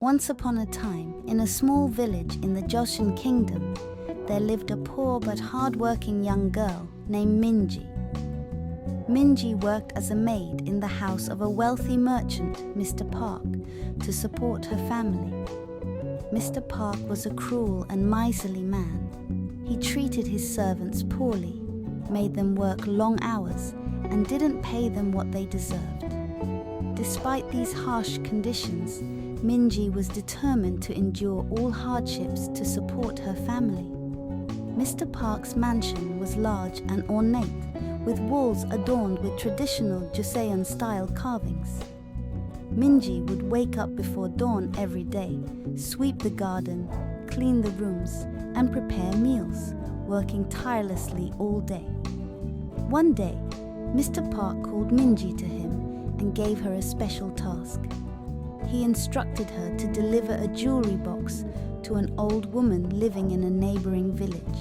Once upon a time, in a small village in the Joseon kingdom, there lived a poor but hard-working young girl named Minji. Minji worked as a maid in the house of a wealthy merchant, Mr. Park, to support her family. Mr. Park was a cruel and miserly man. He treated his servants poorly, made them work long hours, and didn't pay them what they deserved. Despite these harsh conditions, Minji was determined to endure all hardships to support her family. Mr. Park's mansion was large and ornate, with walls adorned with traditional Joseon-style carvings. Minji would wake up before dawn every day, sweep the garden, clean the rooms, and prepare meals, working tirelessly all day. One day, Mr. Park called Minji to him and gave her a special task. He instructed her to deliver a jewelry box to an old woman living in a neighboring village.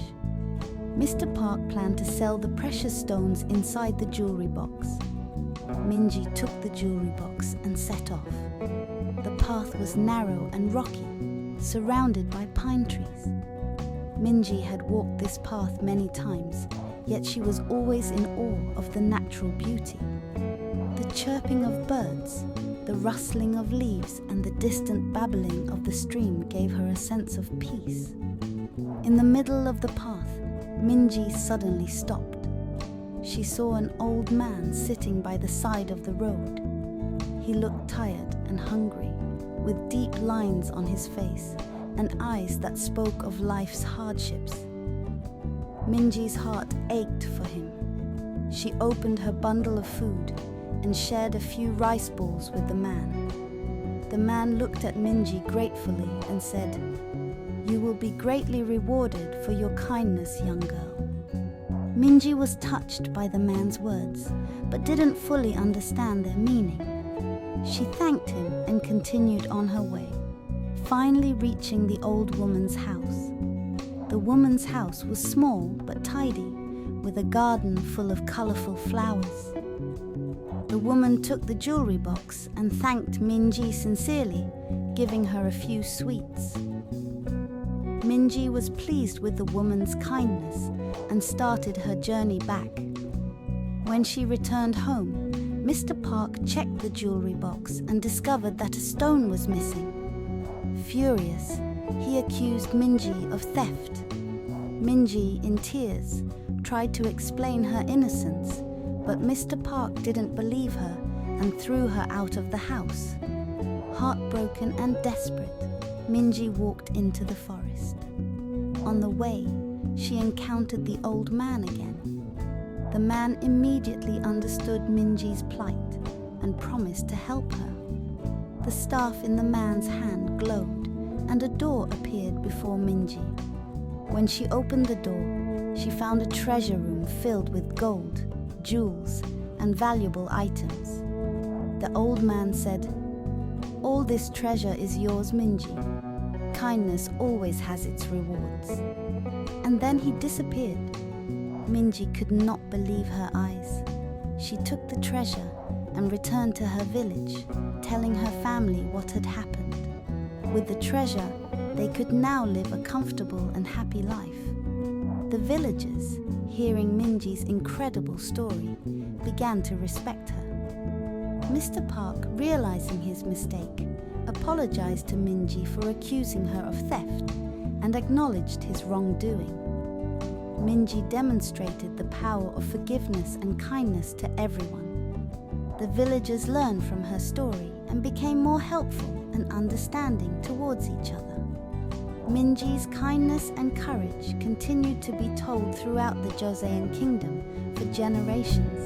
Mr. Park planned to sell the precious stones inside the jewelry box. Minji took the jewelry box and set off. The path was narrow and rocky, surrounded by pine trees. Minji had walked this path many times, yet she was always in awe of the natural beauty. The chirping of birds, the rustling of leaves, and the distant babbling of the stream gave her a sense of peace. In the middle of the path, Minji suddenly stopped. She saw an old man sitting by the side of the road. He looked tired and hungry, with deep lines on his face and eyes that spoke of life's hardships. Minji's heart ached for him. She opened her bundle of food and shared a few rice balls with the man. The man looked at Minji gratefully and said, "You will be greatly rewarded for your kindness, young girl." Minji was touched by the man's words, but didn't fully understand their meaning. She thanked him and continued on her way, finally reaching the old woman's house. The woman's house was small but tidy, with a garden full of colorful flowers. The woman took the jewelry box and thanked Minji sincerely, giving her a few sweets. Minji was pleased with the woman's kindness and started her journey back. When she returned home, Mr. Park checked the jewelry box and discovered that a stone was missing. Furious, he accused Minji of theft. Minji, in tears, tried to explain her innocence, but Mr. Park didn't believe her and threw her out of the house. Heartbroken and desperate, Minji walked into the forest. On the way, she encountered the old man again. The man immediately understood Minji's plight and promised to help her. The staff in the man's hand glowed, and a door appeared before Minji. When she opened the door, she found a treasure room filled with gold, jewels, and valuable items. The old man said, "All this treasure is yours, Minji. Kindness always has its rewards." And then he disappeared. Minji could not believe her eyes. She took the treasure and returned to her village, telling her family what had happened. With the treasure, they could now live a comfortable and happy life. The villagers, hearing Minji's incredible story, began to respect her. Mr. Park, realizing his mistake, apologized to Minji for accusing her of theft and acknowledged his wrongdoing. Minji demonstrated the power of forgiveness and kindness to everyone. The villagers learned from her story and became more helpful and understanding towards each other. Minji's kindness and courage continued to be told throughout the Joseon kingdom for generations.